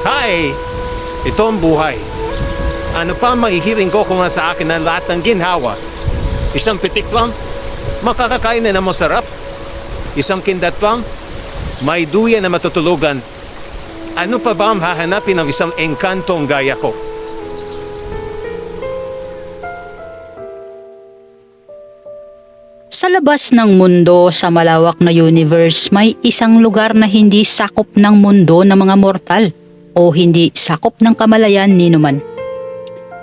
Hay, ito ang buhay. Ano pa mahihiling ko kung sa akin ang lahat ng ginhawa? Isang pitik lang, makakakain na masarap. Isang kindat lang, may duyan na matutulugan. Ano pa ba ang hahanapin ng isang engkantong gaya ko? Sa labas ng mundo sa malawak na universe, may isang lugar na hindi sakop ng mundo ng mga mortal o hindi sakop ng kamalayan ni numan.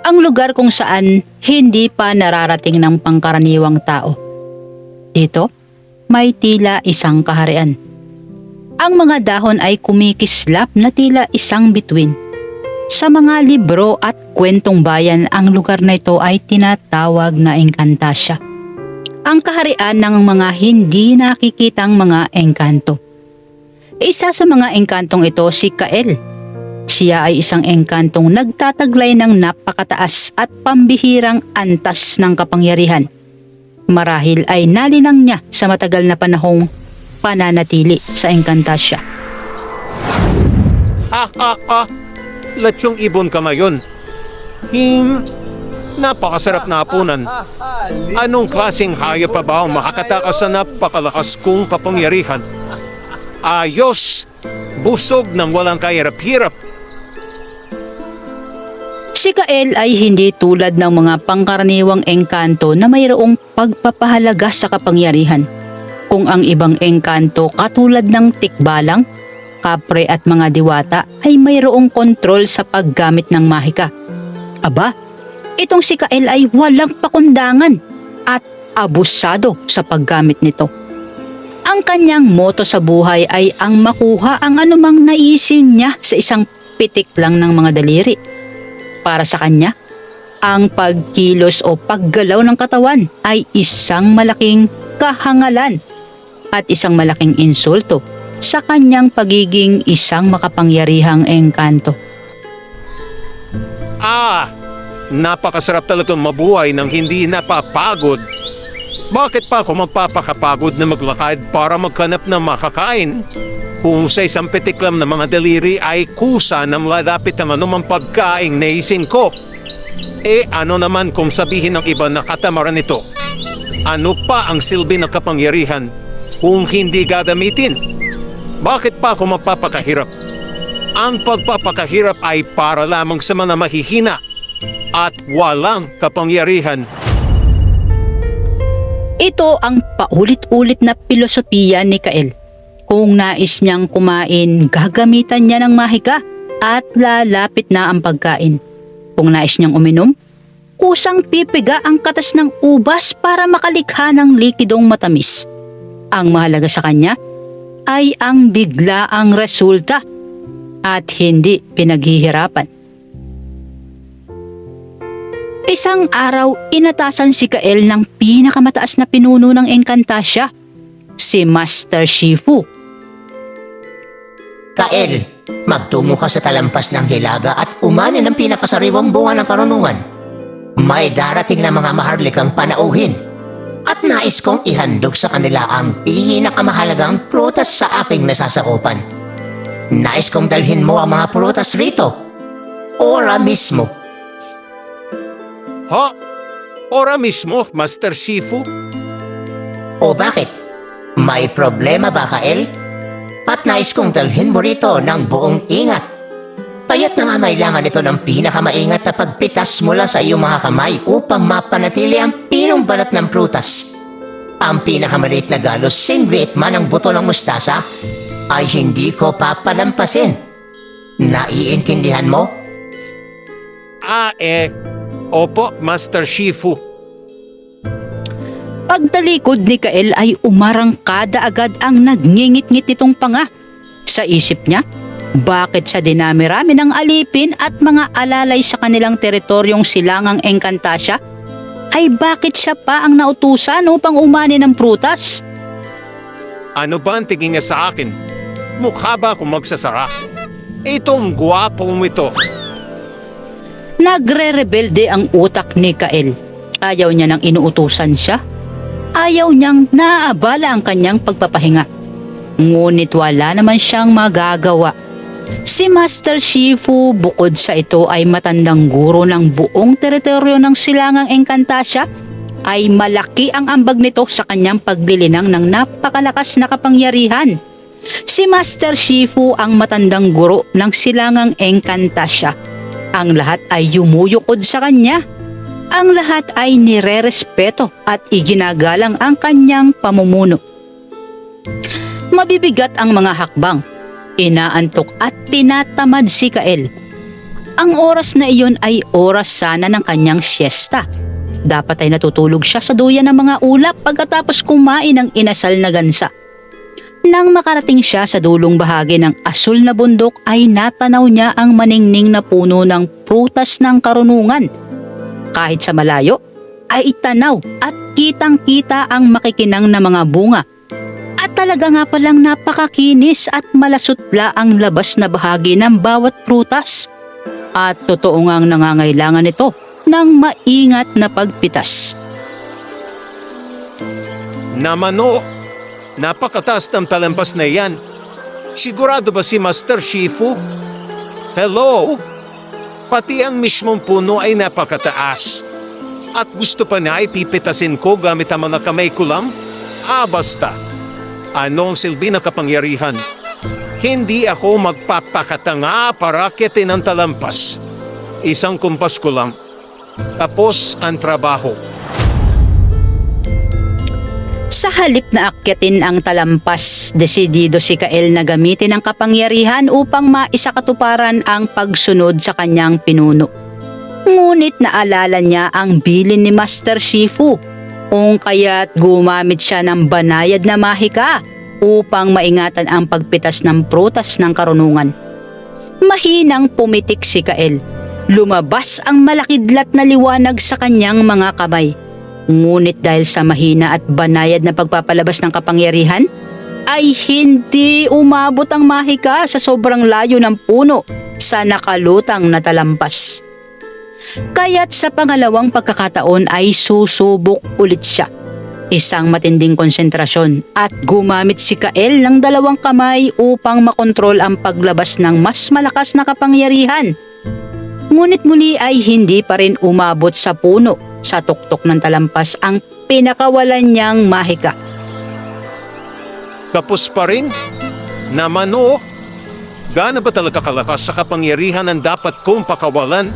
Ang lugar kung saan hindi pa nararating ng pangkaraniwang tao. Dito, may tila isang kaharian. Ang mga dahon ay kumikislap na tila isang bituin. Sa mga libro at kwentong bayan, ang lugar na ito ay tinatawag na Encantasia. Ang kaharian ng mga hindi nakikitang mga engkanto. Isa sa mga engkantong ito si Kael. Siya ay isang engkantong nagtataglay ng napakataas at pambihirang antas ng kapangyarihan. Marahil ay nalinang niya sa matagal na panahong pananatili sa Encantasia. Latsyong ibon ka ngayon. Napakasarap na hapunan. Anong klaseng hayop pa ba ang makakatakas sa napakalakas kong kapangyarihan? Ayos! Busog ng walang kahirap-hirap. Si Kael ay hindi tulad ng mga pangkaraniwang engkanto na mayroong pagpapahalaga sa kapangyarihan. Kung ang ibang engkanto katulad ng tikbalang, kapre at mga diwata ay mayroong kontrol sa paggamit ng mahika. Aba, itong si Kael ay walang pakundangan at abusado sa paggamit nito. Ang kanyang moto sa buhay ay ang makuha ang anumang naisin niya sa isang pitik lang ng mga daliri. Para sa kanya, ang pagkilos o paggalaw ng katawan ay isang malaking kahangalan at isang malaking insulto sa kanyang pagiging isang makapangyarihang engkanto. Napakasarap talagang mabuhay nang hindi napapagod. Bakit pa ako magpapakapagod na maglakad para maghanap ng makakain? Kung sa isang pitiklam na mga daliri ay kusa na malapit ang anumang pagkaing naisin ko. Ano naman kung sabihin ng iba na katamaran nito? Ano pa ang silbi ng kapangyarihan kung hindi gagamitin? Bakit pa ako magpapakahirap? Ang pagpapakahirap ay para lamang sa mga mahihina at walang kapangyarihan. Ito ang paulit-ulit na pilosopiya ni Kael. Kung nais niyang kumain, gagamitan niya ng mahika at lalapit na ang pagkain. Kung nais niyang uminom, kusang pipiga ang katas ng ubas para makalikha ng likidong matamis. Ang mahalaga sa kanya ay ang biglaang resulta at hindi pinaghihirapan. Isang araw, inatasan si Kael ng pinakamataas na pinuno ng Encantasia, si Master Shifu. Kael, magtungo ka sa talampas ng hilaga at umani ng pinakasariwang bunga ng karunungan. May darating na mga maharlikang panauhin at nais kong ihandog sa kanila ang pinakamahalagang prutas sa aking nasasakupan. Nais kong dalhin mo ang mga prutas rito. Ora mismo. Ora mismo, Master Shifu? O bakit? May problema ba, Kael? At nais kong dalhin mo rito ng buong ingat. Payat nangangailangan ito ng pinakamaingat na pagpitas mula sa iyong mga kamay upang mapanatili ang pinong balat ng prutas. Ang pinakamaliit na galos, singliit man ang buto ng mustasa, ay hindi ko papalampasin. Naiintindihan mo? Opo, Master Shifu. Pagtalikod ni Kael ay umarangkada agad ang nagngingit-ngit nitong panga. Sa isip niya, bakit sa dinami-rami ng alipin at mga alalay sa kanilang teritoryong silangang Encantasia, ay bakit siya pa ang nautusan upang umani ng prutas? Ano ba ang tingin niya sa akin? Mukha ba akong magsasara? Itong gwapong ito. Nagre-rebelde ang utak ni Kael. Ayaw niya nang inuutusan siya. Ayaw niyang naaabala ang kanyang pagpapahinga. Ngunit wala naman siyang magagawa. Si Master Shifu bukod sa ito ay matandang guro ng buong teritoryo ng Silangang Encantasia, ay malaki ang ambag nito sa kanyang paglilinang ng napakalakas na kapangyarihan. Si Master Shifu ang matandang guro ng Silangang Encantasia. Ang lahat ay yumuyukod sa kanya. Ang lahat ay nirerespeto at iginagalang ang kanyang pamumuno. Mabibigat ang mga hakbang, inaantok at tinatamad si Kael. Ang oras na iyon ay oras sana ng kanyang siesta. Dapat ay natutulog siya sa duyan ng mga ulap pagkatapos kumain ng inasal na gansa. Nang makarating siya sa dulong bahagi ng asul na bundok ay natanaw niya ang maningning na puno ng prutas ng karunungan. Kahit sa malayo ay itanaw at kitang-kita ang makikinang na mga bunga. At talaga nga palang napakakinis at malasutla ang labas na bahagi ng bawat prutas. At totoo ngang nangangailangan ito ng maingat na pagpitas. Namano, napakataas ng talampas na yan. Sigurado ba si Master Shifu? Hello? Pati ang mismong puno ay napakataas. At gusto pa na ipipitasin ko gamit ang mga kamay ko lang? Basta. Ano ang silbi na kapangyarihan? Hindi ako magpapakatanga para akitin ang talampas. Isang kumpas ko lang. Tapos ang trabaho. Sa halip na akyatin ang talampas, desidido si Kael na gamitin ang kapangyarihan upang maisakatuparan ang pagsunod sa kanyang pinuno. Ngunit naalala niya ang bilin ni Master Shifu, kung kaya't gumamit siya ng banayad na mahika upang maingatan ang pagpitas ng prutas ng karunungan. Mahinang pumitik si Kael. Lumabas ang malakidlat na liwanag sa kanyang mga kamay. Ngunit dahil sa mahina at banayad na pagpapalabas ng kapangyarihan, ay hindi umabot ang mahika sa sobrang layo ng puno sa nakalutang na talampas. Kaya't sa pangalawang pagkakataon ay susubok ulit siya. Isang matinding konsentrasyon at gumamit si Kael ng dalawang kamay upang makontrol ang paglabas ng mas malakas na kapangyarihan. Ngunit muli ay hindi pa rin umabot sa puno sa tuktok ng talampas ang pinakawalan niyang mahika. Kapos pa rin? Namano, gaano ba talaga kalakas sa kapangyarihan ang dapat kong pakawalan?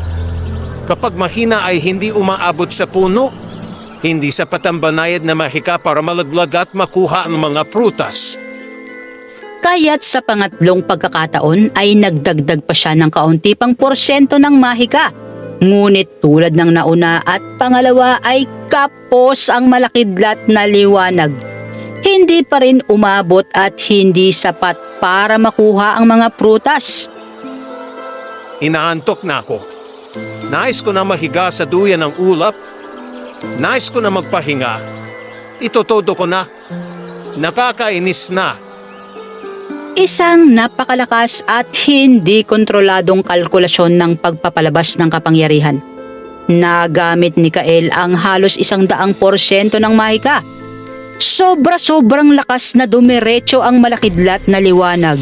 Kapag mahina ay hindi umaabot sa puno, hindi sapat ang banayad na mahika para malaglag at makuha ang mga prutas. Kaya't sa pangatlong pagkakataon ay nagdagdag pa siya ng kaunti pang porsyento ng mahika. Ngunit tulad ng nauna at pangalawa ay kapos ang malakidlat na liwanag. Hindi pa rin umabot at hindi sapat para makuha ang mga prutas. Inaantok na ako. Nais ko na mahiga sa duyan ng ulap. Nais ko na magpahinga. Itotodo ko na. Nakakainis na. Isang napakalakas at hindi kontroladong kalkulasyon ng pagpapalabas ng kapangyarihan. Nagamit ni Kael ang halos 100% ng mahika. Sobra-sobrang lakas na dumiretso ang malakidlat na liwanag.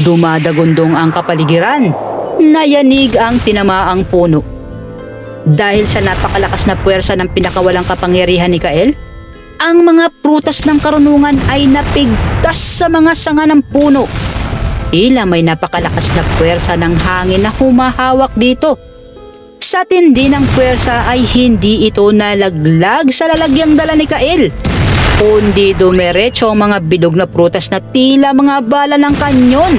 Dumadagundong ang kapaligiran. Nayanig ang tinamaang puno. Dahil sa napakalakas na puwersa ng pinakawalang kapangyarihan ni Kael, ang mga prutas ng karunungan ay napigtas sa mga sanga ng puno. Tila may napakalakas na puwersa ng hangin na humahawak dito. Sa tindi ng puwersa ay hindi ito nalaglag sa lalagyang dala ni Kael, kundi dumiretso ang mga bilog na prutas na tila mga bala ng kanyon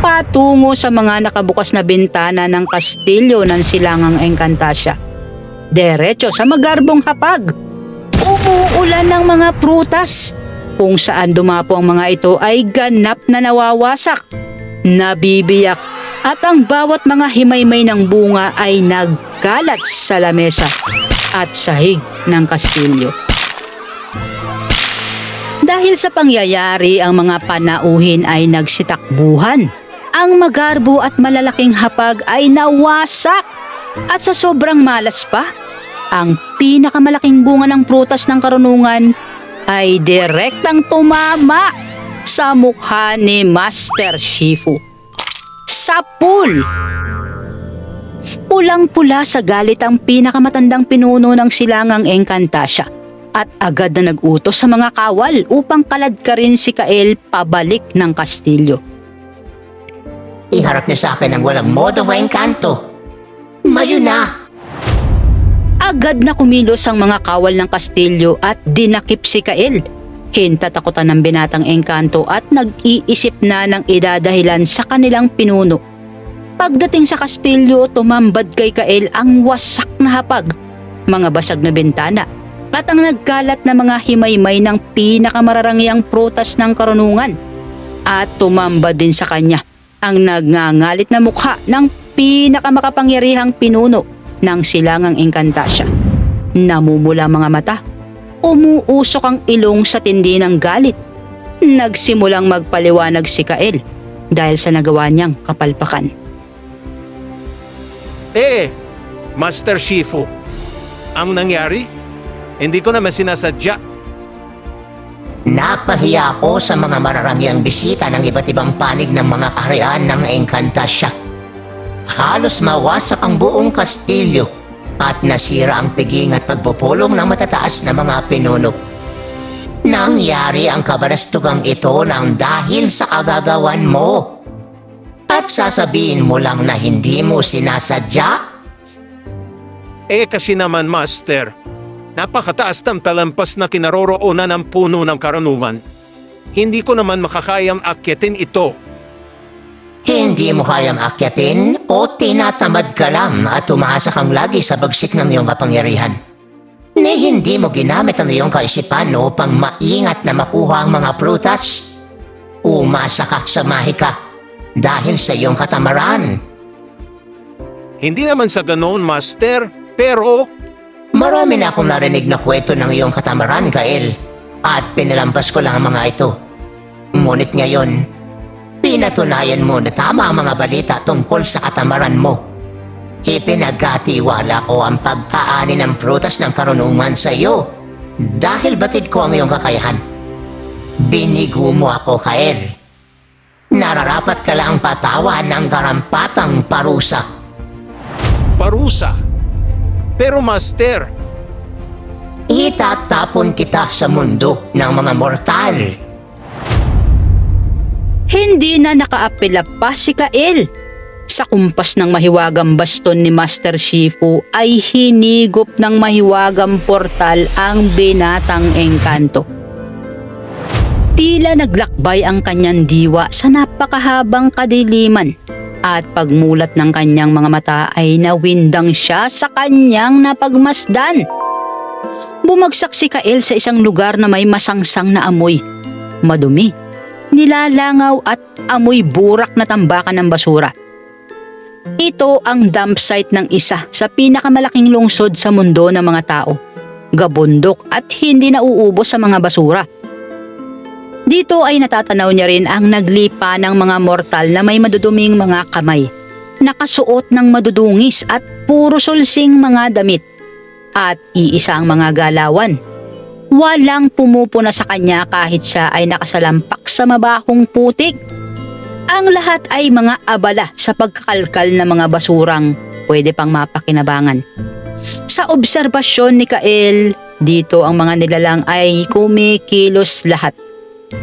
patungo sa mga nakabukas na bintana ng kastilyo ng Silangang Encantasia. Diretso sa magarbong hapag. Umuulan ng mga prutas. Kung saan dumapo ang mga ito ay ganap na nawawasak, nabibiyak, at ang bawat mga himaymay ng bunga ay nagkalat sa lamesa at sahig ng kastilyo. Dahil sa pangyayari, ang mga panauhin ay nagsitakbuhan. Ang magarbo at malalaking hapag ay nawasak. At sa sobrang malas pa, ang pinakamalaking bunga ng prutas ng karunungan ay direktang tumama sa mukha ni Master Shifu. Sa sa pool. Pulang-pula sa galit ang pinakamatandang pinuno ng silangang Encantasia at agad na nag-utos sa mga kawal upang kaladkarin si Kael pabalik ng kastilyo. Iharap niyo sa akin ang walang modo o engkanto. Mayo na! Agad na kumilos ang mga kawal ng kastilyo at dinakip si Kael. Hintatakutan ng binatang engkanto at nag-iisip na ng idadahilan sa kanilang pinuno. Pagdating sa kastilyo, tumambad kay Kael ang wasak na hapag, mga basag na bintana, at ang nagkalat na mga himaymay ng pinakamararangyang prutas ng karunungan. At tumambad din sa kanya ang nagngangalit na mukha ng pinakamakapangyarihang pinuno ng silangang Encantasia. Namumula mga mata, umuusok ang ilong sa tindi ng galit. Nagsimulang magpaliwanag si Kael dahil sa nagawa niyang kapalpakan. Master Shifu, ang nangyari? Hindi ko naman sinasadya. Napahiya ako sa mga mararangyang bisita ng iba't ibang panig ng mga kaharian ng Encantasia. Halos mawasak ang buong kastilyo at nasira ang piging at pagpupulong ng matataas na mga pinuno. Nangyari ang kabarastugang ito nang dahil sa kagagawan mo. At sasabihin mo lang na hindi mo sinasadya? Kasi naman, Master, napakataas ng talampas na kinaroroonan ng puno ng karunungan. Hindi ko naman makakayang akyatin ito. Hindi mo kayang akyatin o tinatamad ka lang at umasa kang lagi sa bagsik ng iyong kapangyarihan? Ni hindi mo ginamit ang iyong kaisipan upang maingat na makuha ang mga prutas? Umasa ka sa mahika dahil sa iyong katamaran. Hindi naman sa ganoon, Master, pero Marami na akong narinig na kwento ng iyong katamaran, Kael, at pinilampas ko lang ang mga ito. Ngunit ngayon, pinatunayan mo na tama ang mga balita tungkol sa katamaran mo. Ipinagkatiwala ko ang pag-aani ng prutas ng karunungan sa iyo dahil batid ko ang iyong kakayahan. Binigo mo ako, Kael. Nararapat ka lang patawan ng karampatang parusa. parusa. Pero Master, Itatapon kita sa mundo ng mga mortal. Hindi na nakaapela pa si Kael. Sa kumpas ng mahiwagang baston ni Master Shifu ay hinigop ng mahiwagang portal ang binatang engkanto. Tila naglakbay ang kanyang diwa sa napakahabang kadiliman at pagmulat ng kanyang mga mata ay nawindang siya sa kanyang napagmasdan. Bumagsak si Kael sa isang lugar na may masangsang na amoy, madumi, nilalangaw at amoy burak na tambakan ng basura. Ito ang dump site ng isa sa pinakamalaking lungsod sa mundo ng mga tao, gabundok at hindi nauubos sa mga basura. Dito ay natatanaw niya rin ang naglipa ng mga mortal na may maduduming mga kamay, nakasuot ng madudungis at puro sulsing mga damit, at iisa ang mga galawan. Walang pumupuna sa kanya kahit siya ay nakasalampak sa mabahong putik. Ang lahat ay mga abala sa pagkakalkal ng mga basurang pwede pang mapakinabangan. Sa obserbasyon ni Kael, dito ang mga nilalang ay kumikilos lahat.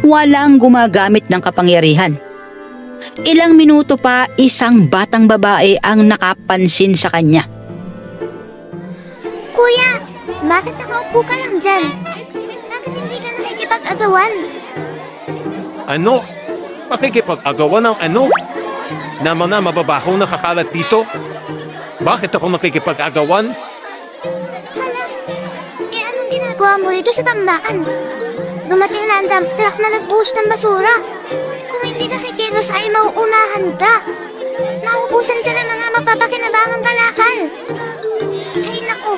Walang gumagamit ng kapangyarihan. Ilang minuto pa, isang batang babae ang nakapansin sa kanya. Kuya, bakit nakaupo ka lang dyan? Bakit hindi ka nakikipag-agawan? ano? Makikipag-agawan ng ano? Na mga mababahong nakakalat dito? Bakit ako nakikipag-agawan? Hala, anong ginagawa mo rito sa tambakan? Dumating na ang dump truck na nagbuhos ng basura. Kung hindi ka kikilos ay mauunahan ka. Mauubusan ka ng mga mapapakinabangang kalakal. Ay naku,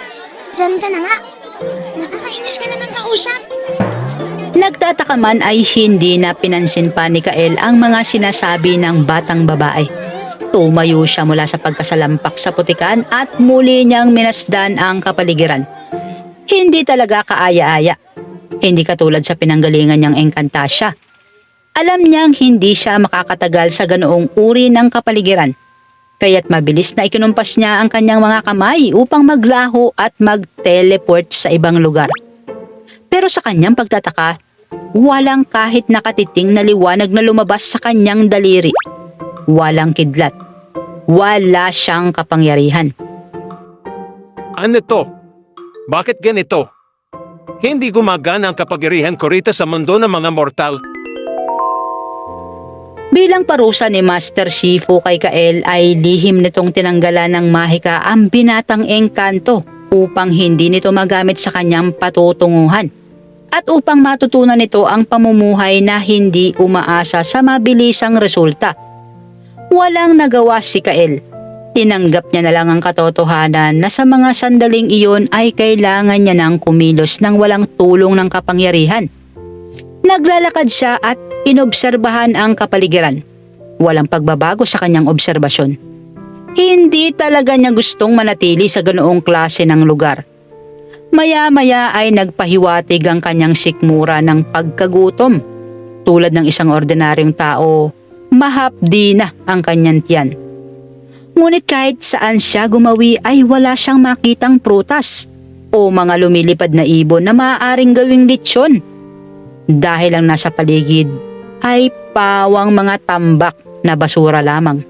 dyan ka na nga. Nakakainis ka naman kausap. Nagtataka man ay hindi na pinansin pa ni Kael ang mga sinasabi ng batang babae. Tumayo siya mula sa pagkasalampak sa putikan at muli niyang minasdan ang kapaligiran. Hindi talaga kaaya-aya. Hindi katulad sa pinanggalingan niyang Encantasia. Alam niyang hindi siya makakatagal sa ganoong uri ng kapaligiran. Kaya't mabilis na ikinumpas niya ang kanyang mga kamay upang maglaho at mag-teleport sa ibang lugar. Pero sa kanyang pagtataka, walang kahit nakatiting na liwanag na lumabas sa kanyang daliri. Walang kidlat. Wala siyang kapangyarihan. Ano to? Bakit ganito? Hindi gumagana ang kapangyarihan ko rito sa mundo ng mga mortal. Bilang parusa ni Master Shifu kay Kael ay lihim nitong tinanggalan ng mahika ang binatang engkanto upang hindi nito magamit sa kanyang patutunguhan at upang matutunan nito ang pamumuhay na hindi umaasa sa mabilisang resulta. Walang nagawa si Kael. Tinanggap niya na lang ang katotohanan na sa mga sandaling iyon ay kailangan niya ng kumilos ng walang tulong ng kapangyarihan. Naglalakad siya at inobserbahan ang kapaligiran. Walang pagbabago sa kanyang obserbasyon. Hindi talaga niya gustong manatili sa ganoong klase ng lugar. Maya-maya ay nagpahiwatig ang kanyang sikmura ng pagkagutom. Tulad ng isang ordinaryong tao, mahapdi na ang kanyang tiyan. Ngunit kahit saan siya gumawi ay wala siyang makitang prutas o mga lumilipad na ibon na maaaring gawing lechon. Dahil ang nasa paligid ay pawang mga tambak na basura lamang.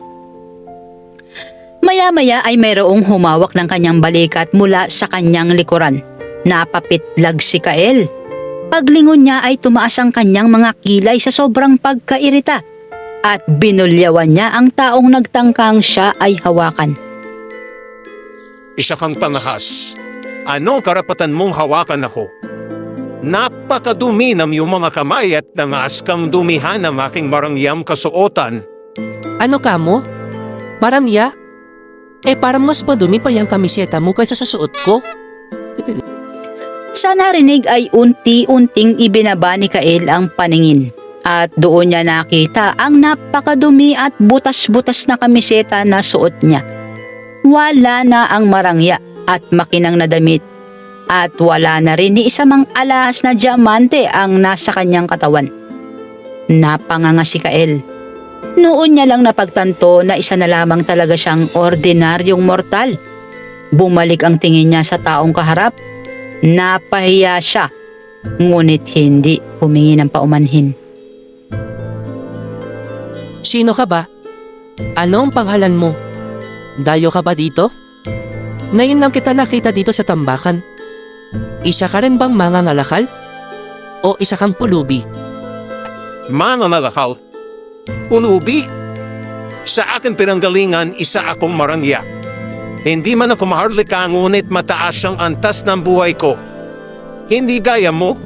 Maya-maya ay mayroong humawak ng kanyang balikat mula sa kanyang likuran. Napapitlag si Kael. Paglingon niya ay tumaas ang kanyang mga kilay sa sobrang pagkairita at binulyawan niya ang taong nagtangkang siya ay hawakan. Isa kang panahas. Ano karapatan mong hawakan ako? Napakadumi ng iyong mga kamay at nangas kang dumihan ng aking marangyang kasuotan. Ano ka mo? Marangya? Parang mas madumi pa yung kamiseta mo kaysa sa suot ko. Sa narinig ay unti-unting ibinaba ni Kael ang paningin at doon niya nakita ang napakadumi at butas-butas na kamiseta na suot niya. Wala na ang marangya at makinang na damit at wala na rin ni isa mang alahas na diamante ang nasa kanyang katawan. Napanganga si Kael. Noon niya lang napagtanto na isa na lamang talaga siyang ordinaryong mortal. Bumalik ang tingin niya sa taong kaharap. Napahiya siya, ngunit hindi humingi ng paumanhin. Sino ka ba? Ano ang pangalan mo? Dayo ka ba dito? Ngayon lang kita nakita dito sa tambakan. Isa ka rin bang mangangalakal? O isa kang pulubi? Mga nalakal. Ulubi? Sa akin pinanggalingan, isa akong marangya. Hindi man ako maharlika ngunit mataas ang antas ng buhay ko. Hindi gaya mo.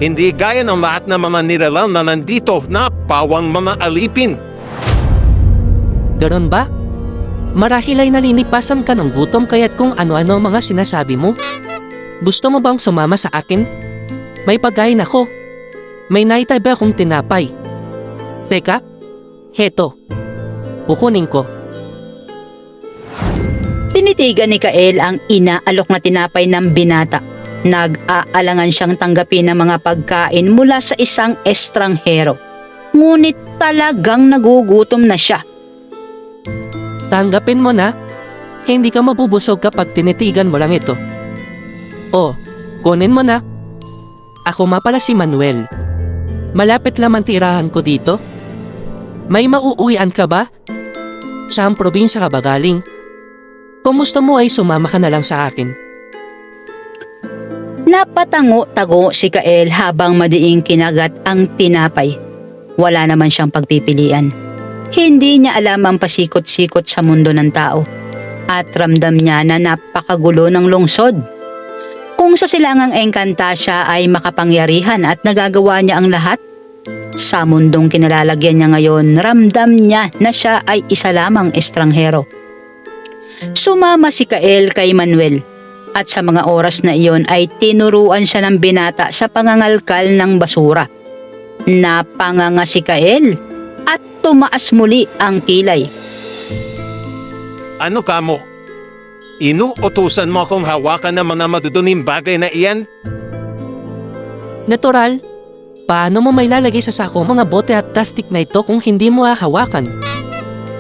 Hindi gaya ng lahat ng mga nilalang na nandito na pawang mga alipin. Ganon ba? Marahil ay nalinipasan ka ng gutom kaya't kung ano-ano ang mga sinasabi mo. Gusto mo bang sumama sa akin? May pagkain ako. May naitabi akong tinapay. Teka, heto. Kukunin ko. Tinitigan ni Kael ang inaalok na tinapay ng binata. Nag-aalangan siyang tanggapin ang mga pagkain mula sa isang estranghero. Ngunit talagang nagugutom na siya. Tanggapin mo na. Hindi ka mabubusog kapag tinitigan mo lang ito. O, kunin mo na. Ako nga pala si Manuel. Malapit lang ang tirahan ko dito. May mauuwian ka ba? Saan probinsya ka ba galing? Kumusta mo ay sumama ka na lang sa akin? Napatango-tago si Kael habang madiing kinagat ang tinapay. Wala naman siyang pagpipilian. Hindi niya alam ang pasikot-sikot sa mundo ng tao. At ramdam niya na napakagulo ng lungsod. Kung sa silangang Encantasia ay makapangyarihan at nagagawa niya ang lahat, sa mundong kinalalagyan niya ngayon, ramdam niya na siya ay isa lamang estranghero. Sumama si Kael kay Manuel at sa mga oras na iyon ay tinuruan siya ng binata sa pangangalkal ng basura. Napanganga si Kael at tumaas muli ang kilay. Ano ka mo? Inuutusan mo akong hawakan ng mga maduduming bagay na iyan? Natural, Paano mo may lalagay sa sako ang mga bote at plastic na ito kung hindi mo hahawakan?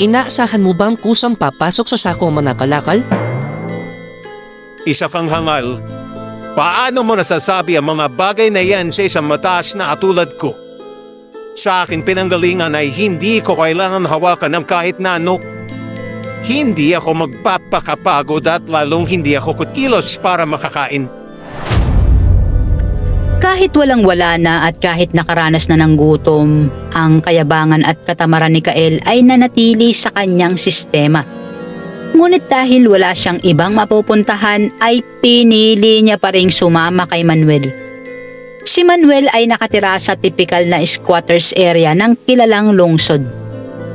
Inaasahan mo bang kusang papasok sa sako ang mga kalakal? Isa kang hangal. Paano mo nasasabi ang mga bagay na yan sa isang mataas na katulad ko? Sa akin pinanggalingan ay hindi ko kailangan hawakan ng kahit na ano. Hindi ako magpapakapagod at lalong hindi ako kukilos para makakain. Kahit walang-wala na at kahit nakaranas na ng gutom, ang kayabangan at katamaran ni Kael ay nanatili sa kanyang sistema. Ngunit dahil wala siyang ibang mapupuntahan ay pinili niya pa ring sumama kay Manuel. Si Manuel ay nakatira sa tipikal na squatters area ng kilalang lungsod.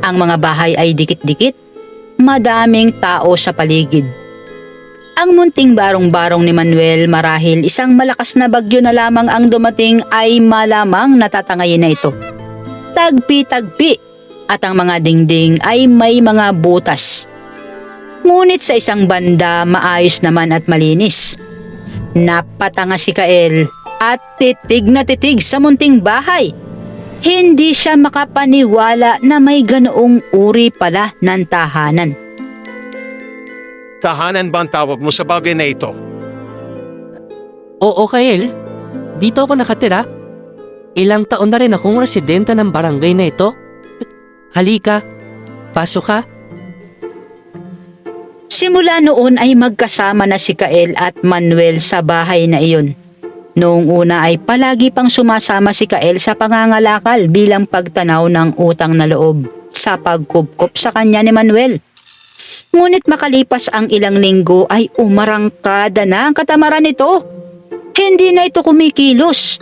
Ang mga bahay ay dikit-dikit, madaming tao sa paligid. Ang munting barong-barong ni Manuel marahil isang malakas na bagyo na lamang ang dumating ay malamang natatangayin na ito. Tagpi-tagpi at ang mga dingding ay may mga butas. Ngunit sa isang banda maayos naman at malinis. Napatanga si Kael at titig na titig sa munting bahay. Hindi siya makapaniwala na may ganoong uri pala ng tahanan. Tahanan ba ang tawag mo sa bagay na ito? Oo, Kael. Dito ako nakatira. Ilang taon na rin akong residente ng barangay na ito. Halika, pasok ka. Simula noon ay magkasama na si Kael at Manuel sa bahay na iyon. Noong una ay palagi pang sumasama si Kael sa pangangalakal bilang pagtanaw ng utang na loob sa pagkupkop sa kanya ni Manuel. Ngunit makalipas ang ilang linggo ay umarangkada na ang katamaran nito. Hindi na ito kumikilos.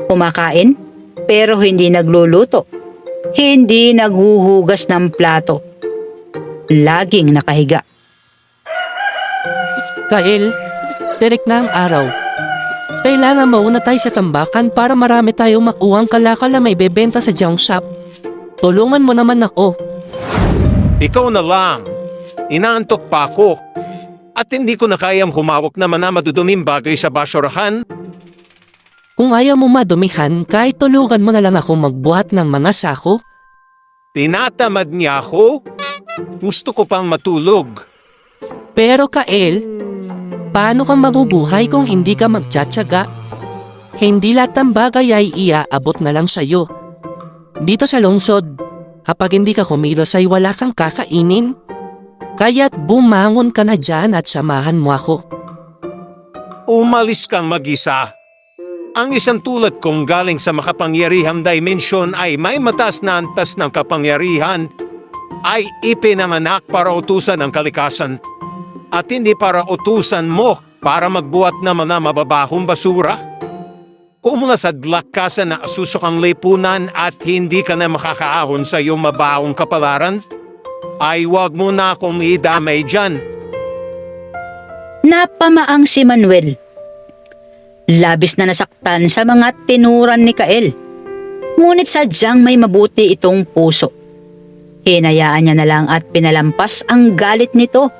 Kumakain pero hindi nagluluto. Hindi naghuhugas ng plato. Laging nakahiga. Kael, tirik na ang araw. Kailangan mauna tayo sa tambakan para marami tayong makuhang kalakal na may bebenta sa junk shop. Tulungan mo naman ako. Ikaw na lang. Inaantok pa ako. At hindi ko na kayang humawak naman na maduduming bagay sa basurahan. Kung ayaw mo madumihan, kahit tulungan mo na lang ako magbuhat ng mga sako. Tinatamad niya ako. Gusto ko pang matulog. Pero Kael, paano ka mabubuhay kung hindi ka magtsatsaga? Hindi lahat ng bagay ay iaabot na lang sa'yo. Dito sa lungsod, kapag hindi ka kumilos ay wala kang kakainin. Kaya't bumangon ka na dyan at samahan mo ako. Umalis kang mag-isa. Ang isang tulad kong galing sa makapangyarihang dimensyon ay may mataas na antas ng kapangyarihan ay ipinanganak para utusan ang kalikasan at hindi para utusan mo para magbuhat ng mga mababahong basura. Kung nasadlak ka sa naasusokang lipunan at hindi ka na makakaahon sa iyong mabahong kapalaran, ay huwag mo na akong idamay dyan. Napamaang si Manuel. Labis na nasaktan sa mga tinuran ni Kael. Ngunit sadyang may mabuti itong puso. Hinayaan niya na lang at pinalampas ang galit nito.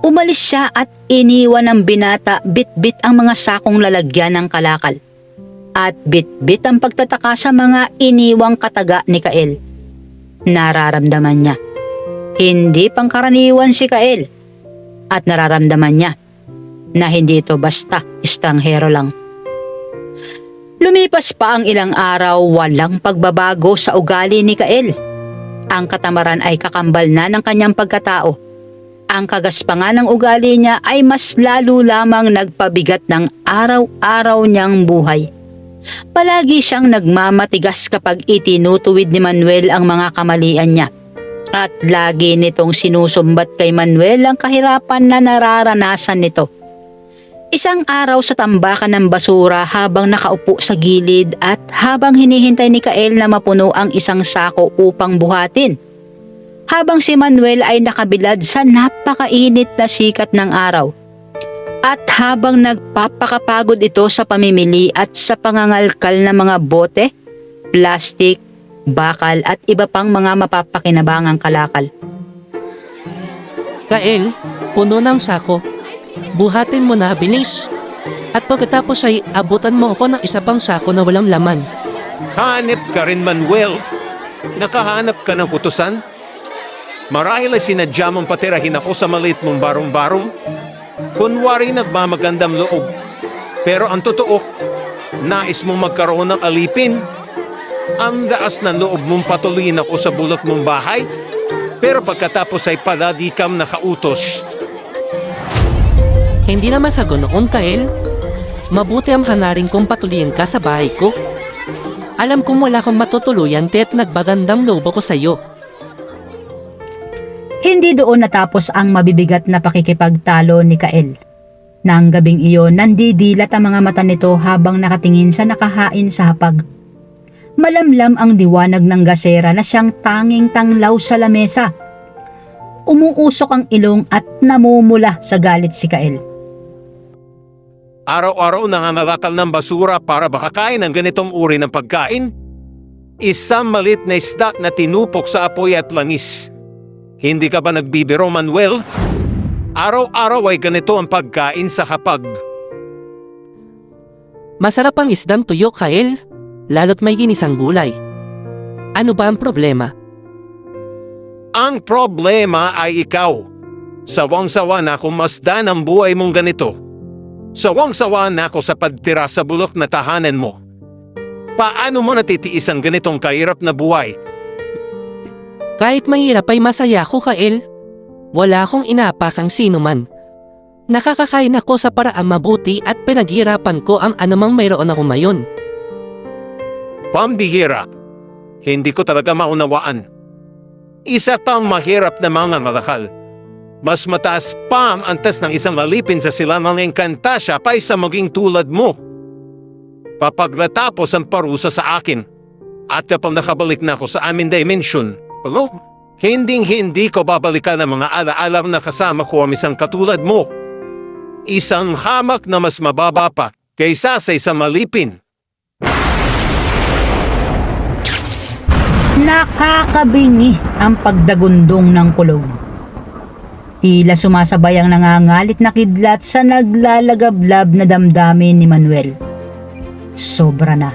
Umalis siya at iniwan ng binata bit-bit ang mga sakong lalagyan ng kalakal. At bit-bit ang pagtataka sa mga iniwang kataga ni Kael. Nararamdaman niya. Hindi pangkaraniwan si Kael. At nararamdaman niya na hindi ito basta estranghero lang. Lumipas pa ang ilang araw, walang pagbabago sa ugali ni Kael. Ang katamaran ay kakambal na ng kanyang pagkatao. Ang kagaspangan ng ugali niya ay mas lalo lamang nagpabigat ng araw-araw niyang buhay. Palagi siyang nagmamatigas kapag itinutuwid ni Manuel ang mga kamalian niya. At lagi nitong sinusumbat kay Manuel ang kahirapan na nararanasan nito. Isang araw sa tambakan ng basura habang nakaupo sa gilid at habang hinihintay ni Kael na mapuno ang isang sako upang buhatin. Habang si Manuel ay nakabilad sa napakainit na sikat ng araw. At habang nagpapakapagod ito sa pamimili at sa pangangalkal ng mga bote, plastik, bakal at iba pang mga mapapakinabangang kalakal. Kael, puno ng sako. Buhatin mo na, bilis. At pagkatapos ay abutan mo ako ng isa pang sako na walang laman. Hanip ka rin, Manuel. Nakahanap ka ng kutusan? Marahil ay sinadya mong patirahin ako sa maliit mong barong-barong. Kunwari nagmamagandang loob. Pero ang totoo, nais mong magkaroon ng alipin. Ang daas ng loob mong patuloyin ako sa bulak mong bahay. Pero pagkatapos ay palagi kang nakautos. Hindi naman sa ganoon, Kael. Mabuti ang hanaring kong patuloyin ka sa bahay ko. Alam kong wala kang matutuluyan kaya't nagbagandang loob ako sa'yo. Hindi doon natapos ang mabibigat na pakikipagtalo ni Kael. Nang gabing iyon, nandidilat ang mga mata nito habang nakatingin sa nakahain sa hapag. Malamlam ang liwanag ng gasera na siyang tanging tanglaw sa lamesa. Umuusok ang ilong at namumula sa galit si Kael. Araw-araw nangangalakal ng basura para makakain ng ganitong uri ng pagkain. Isang malit na isda na tinupok sa apoy at langis. Hindi ka ba nagbibiro, Manuel? Araw-araw ay ganito ang pagkain sa hapag. Masarap ang isdang tuyo, Kael. Lalo't may ginisang gulay. Ano ba ang problema? Ang problema ay ikaw. Sawang-sawa na akong masdan ang buhay mong ganito. Sawang-sawa na ako sa pagtira sa bulok na tahanan mo. Paano mo natitiis ang ganitong kahirap na buhay? Kahit mahirap ay masaya ako, Kael. Wala akong inapakang sino man. Nakakakain ako sa paraang mabuti at pinaghirapan ko ang anumang mayroon ako ngayon. Pambihira. Hindi ko talaga maunawaan. Isa pang mahirap na mga ngalakal. Mas mataas pa ang antas ng isang alipin sa silangang Encantasia kaysa maging tulad mo. Papaglatapos ang parusa sa akin. At kapag nakabalik na ako sa aming dimension, hindi ko babalikan ang mga alaala na kasama ko ang isang katulad mo. Isang hamak na mas mababa pa kaysa sa isang alipin. Nakakabingi ang pagdagundong ng kulog. Tila sumasabay ang nangangalit na kidlat sa naglalagablab na damdamin ni Manuel. Sobra na.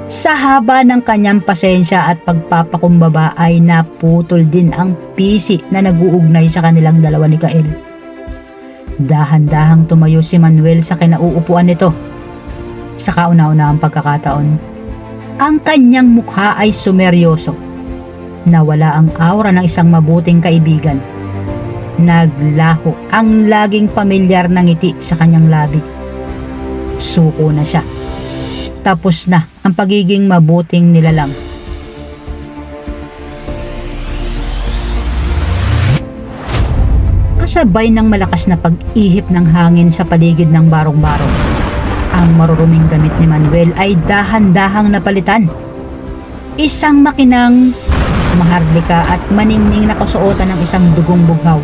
Sa haba ng kanyang pasensya at pagpapakumbaba ay naputol din ang pisi na nag-uugnay sa kanilang dalawa ni Kael. Dahan-dahang tumayo si Manuel sa kinauupuan nito. Sa kauna-unahang pagkakataon, ang kanyang mukha ay sumeryoso. Nawala ang aura ng isang mabuting kaibigan. Naglaho ang laging pamilyar na ngiti sa kanyang labi. Suko na siya. Tapos na ang pagiging mabuting nilalang. Kasabay ng malakas na pag-ihip ng hangin sa paligid ng barong-barong, ang maruruming damit ni Manuel ay dahan-dahang napalitan. Isang makinang, maharlika at maningning na kasuotan ng isang dugong bughaw.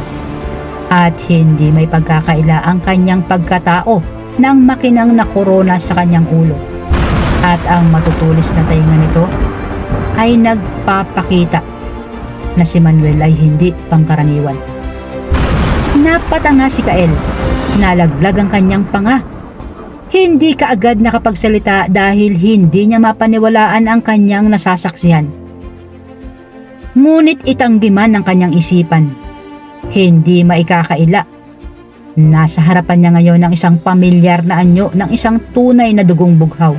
At hindi may pagkakaila ang kanyang pagkatao ng makinang na korona sa kanyang ulo. At ang matutulis na tainga nito ay nagpapakita na si Manuel ay hindi pangkaraniwan. Napatanga si Kael. Nalaglag ang kanyang panga. Hindi kaagad nakapagsalita dahil hindi niya mapaniwalaan ang kanyang nasasaksihan. Ngunit itanggiman ng kanyang isipan. Hindi maikakaila. Nasa harapan niya ngayon ng isang pamilyar na anyo ng isang tunay na dugong bughaw.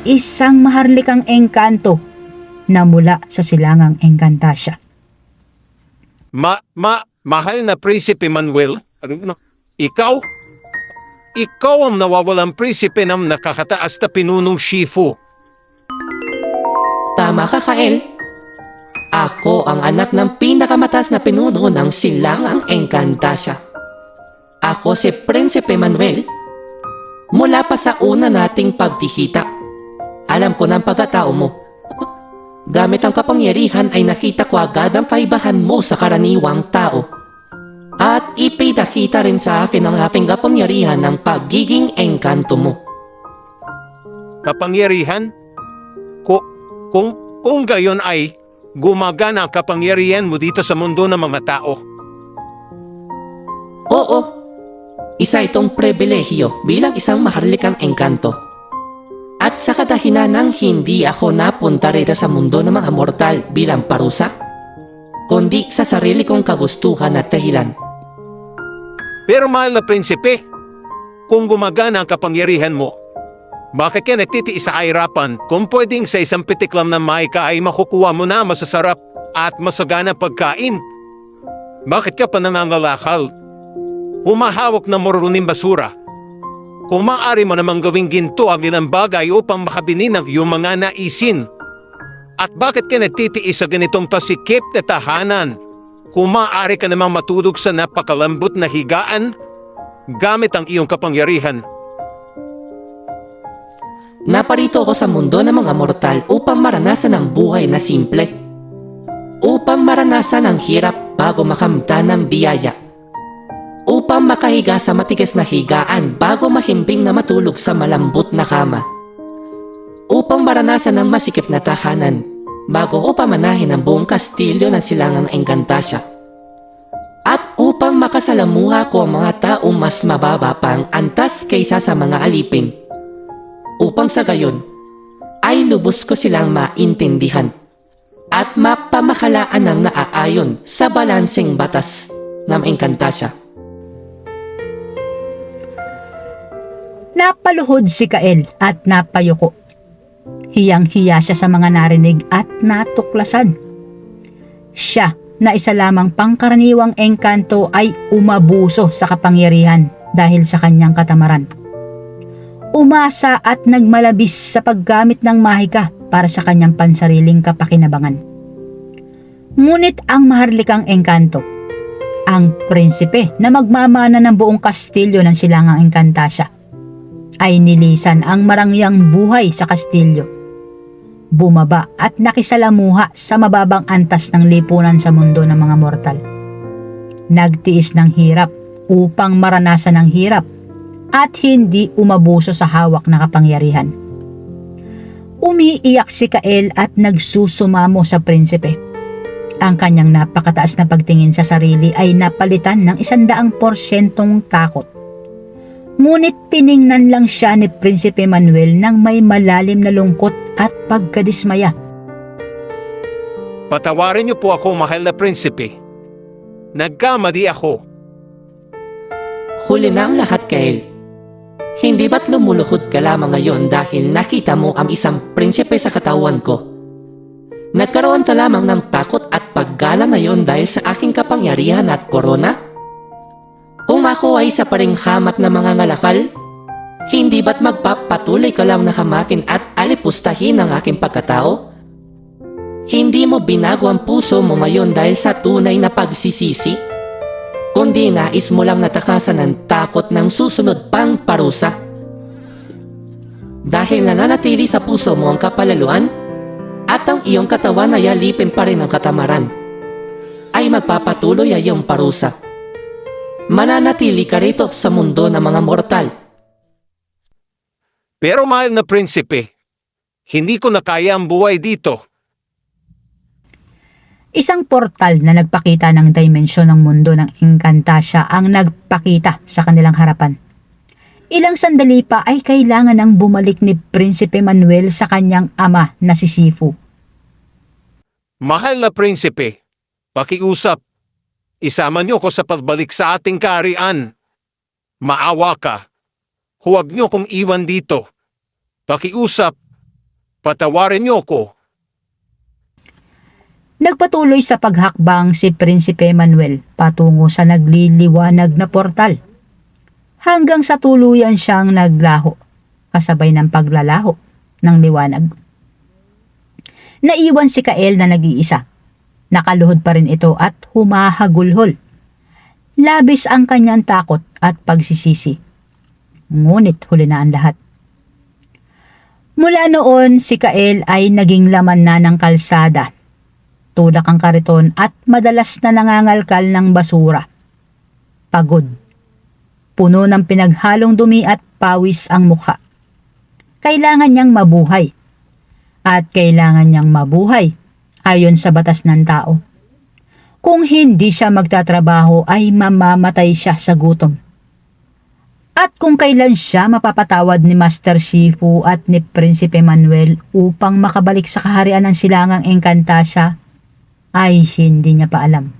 Isang maharlikang engkanto na mula sa silangang Encantasia. Mahal na Prinsipe Manuel, ikaw ang nawawalang prinsipe ng nakakataas na pinunong Shifu. Tama ka, Kael. Ako ang anak ng pinakamataas na pinuno ng silangang Encantasia. Ako si Prinsipe Manuel. Mula pa sa una nating pagkikita, alam ko ng pagkatao mo. Gamit ang kapangyarihan ay nakita ko agad ang kaibahan mo sa karaniwang tao. At ipinakita rin sa akin ang aking kapangyarihan ng pagiging engkanto mo. Kapangyarihan? Kung gayon ay gumagana ang kapangyarihan mo dito sa mundo ng mga tao. Oo, isa itong pribilehyo bilang isang maharlikang engkanto. At sa kadahilan mahina nang hindi ako napunta rito sa mundo ng mga mortal bilang parusa, kundi sa sarili kong kagustuhan at dahilan. Pero mahal na prinsipe, kung gumagana ang kapangyarihan mo, bakit ka nagtitiis sa kahirapan kung pwedeng sa isang pitik lang na maika ay makukuha mo na masasarap at masagana pagkain? Bakit ka pa nangangalakal? Humahawak na maruruning basura. Kung maaari mo namang gawing ginto ang ilang bagay upang makabini ng iyong mga naisin. At bakit ka nagtitiis sa ganitong pasikip na tahanan? Kung maaari ka namang matulog sa napakalambot na higaan, gamit ang iyong kapangyarihan. Naparito ako sa mundo ng mga mortal upang maranasan ang buhay na simple. Upang maranasan ang hirap bago makamtan ng biyaya. Upang makahiga sa matigas na higaan bago mahimbing na matulog sa malambot na kama. Upang maranasan ang masikip na tahanan bago ko pamanahin ang buong kastilyo ng silangang Encantasia. At upang makasalamuha ko ang mga taong mas mababa pa ang antas kaysa sa mga alipin. Upang sa gayon, ay lubos ko silang maintindihan at mapamakalaan ng naaayon sa balanseng batas ng Encantasia. Napaluhod si Kael at napayuko. Hiyang-hiya siya sa mga narinig at natuklasan. Siya na isa lamang pangkaraniwang engkanto ay umabuso sa kapangyarihan dahil sa kanyang katamaran. Umasa at nagmalabis sa paggamit ng mahika para sa kanyang pansariling kapakinabangan. Ngunit ang maharlikang engkanto, ang prinsipe na magmamana ng buong kastilyo ng silangang Encantasia, ay nilisan ang marangyang buhay sa kastilyo. Bumaba at nakisalamuha sa mababang antas ng lipunan sa mundo ng mga mortal. Nagtiis ng hirap upang maranasan ang hirap at hindi umabuso sa hawak na kapangyarihan. Umiiyak si Kael at nagsusumamo sa prinsipe. Ang kanyang napakataas na pagtingin sa sarili ay napalitan ng 100% takot. Ngunit tiningnan lang siya ni Prinsipe Manuel ng may malalim na lungkot at pagkadismaya. Patawarin niyo po ako, mahal na prinsipe. Nagkamali ako. Huli na ang lahat, Kael. Hindi ba't lumuluhod ka lamang ngayon dahil nakita mo ang isang prinsipe sa katawan ko? Nagkaroon ka lamang ng takot at paggala ngayon dahil sa aking kapangyarihan at korona? Kung ako ay sa paring hamak na mga ngalakal, hindi ba't magpapatuloy ka lang na hamakin at alipustahin ang aking pagkatao? Hindi mo binago ang puso mo ngayon dahil sa tunay na pagsisisi, kundi nais mo lang natakasan ng takot ng susunod pang parusa. Dahil nananatili sa puso mo ang kapalaluan at ang iyong katawan ay alipin pa rin ang katamaran, ay magpapatuloy ay iyong parusa. Mananatili ka rito sa mundo ng mga mortal. Pero mahal na prinsipe, hindi ko na kaya ang buhay dito. Isang portal na nagpakita ng dimensyon ng mundo ng Encantasia ang nagpakita sa kanilang harapan. Ilang sandali pa ay kailangan nang bumalik ni Prinsipe Manuel sa kanyang ama na si Sifu. Mahal na prinsipe, pakiusap. Isama niyo ko sa pagbalik sa ating kaharian. Maawa ka. Huwag niyo kong iwan dito. Pakiusap. Patawarin niyo ko. Nagpatuloy sa paghakbang si Prinsipe Manuel patungo sa nagliliwanag na portal. Hanggang sa tuluyan siyang naglaho, kasabay ng paglalaho ng liwanag. Naiwan si Kael na nag-iisa. Nakaluhod pa rin ito at humahagulhol. Labis ang kanyang takot at pagsisisi. Ngunit huli na ang lahat. Mula noon, si Kael ay naging laman na ng kalsada. Tulak ang kariton at madalas na nangangalkal ng basura. Pagod. Puno ng pinaghalong dumi at pawis ang mukha. Kailangan niyang mabuhay. At kailangan niyang mabuhay ayon sa batas ng tao. Kung hindi siya magtatrabaho ay mamamatay siya sa gutom. At kung kailan siya mapapatawad ni Master Shifu at ni Prinsipe Manuel upang makabalik sa kaharian ng silangang Encantasia, ay hindi niya pa alam.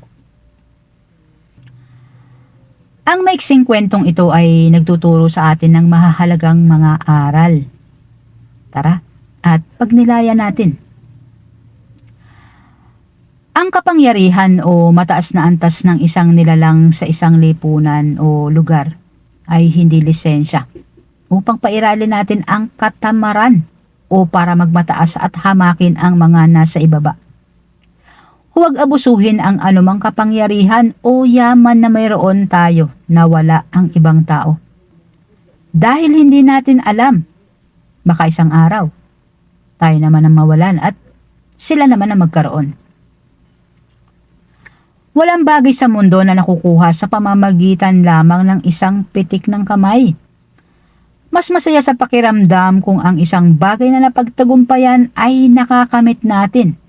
Ang maiksing kwentong ito ay nagtuturo sa atin ng mahahalagang mga aral. Tara, at pagnilayan natin. Ang kapangyarihan o mataas na antas ng isang nilalang sa isang lipunan o lugar ay hindi lisensya upang pairalin natin ang katamaran o para magmataas at hamakin ang mga nasa ibaba. Huwag abusuhin ang anumang kapangyarihan o yaman na mayroon tayo na wala ang ibang tao. Dahil hindi natin alam, baka isang araw, tayo naman ang mawalan at sila naman ang magkaroon. Walang bagay sa mundo na nakukuha sa pamamagitan lamang ng isang pitik ng kamay. Mas masaya sa pakiramdam kung ang isang bagay na napagtagumpayan ay nakakamit natin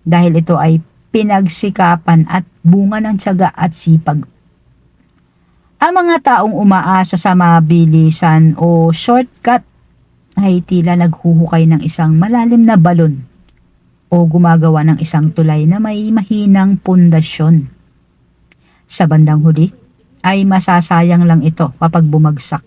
dahil ito ay pinagsikapan at bunga ng tiyaga at sipag. Ang mga taong umaasa sa mabilisan o shortcut ay tila naghuhukay ng isang malalim na balon o gumagawa ng isang tulay na may mahinang pundasyon. Sa bandang huli, ay masasayang lang ito kapag bumagsak.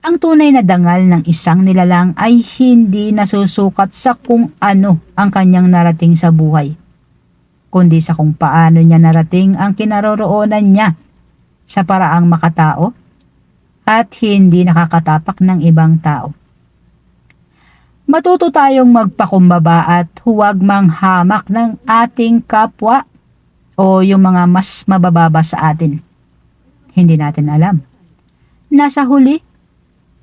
Ang tunay na dangal ng isang nilalang ay hindi nasusukat sa kung ano ang kanyang narating sa buhay, kundi sa kung paano niya narating ang kinaroroonan niya sa paraang makatao at hindi nakakatapak ng ibang tao. Matuto tayong magpakumbaba at huwag manghamak ng ating kapwa o yung mga mas mabababa sa atin. Hindi natin alam. Nasa huli,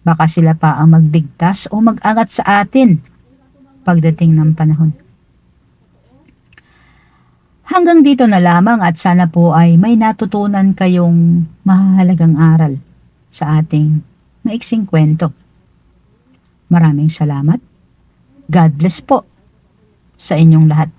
baka sila pa ang magligtas o mag-angat sa atin pagdating ng panahon. Hanggang dito na lamang at sana po ay may natutunan kayong mahalagang aral sa ating maiksing kwento. Maraming salamat. God bless po sa inyong lahat.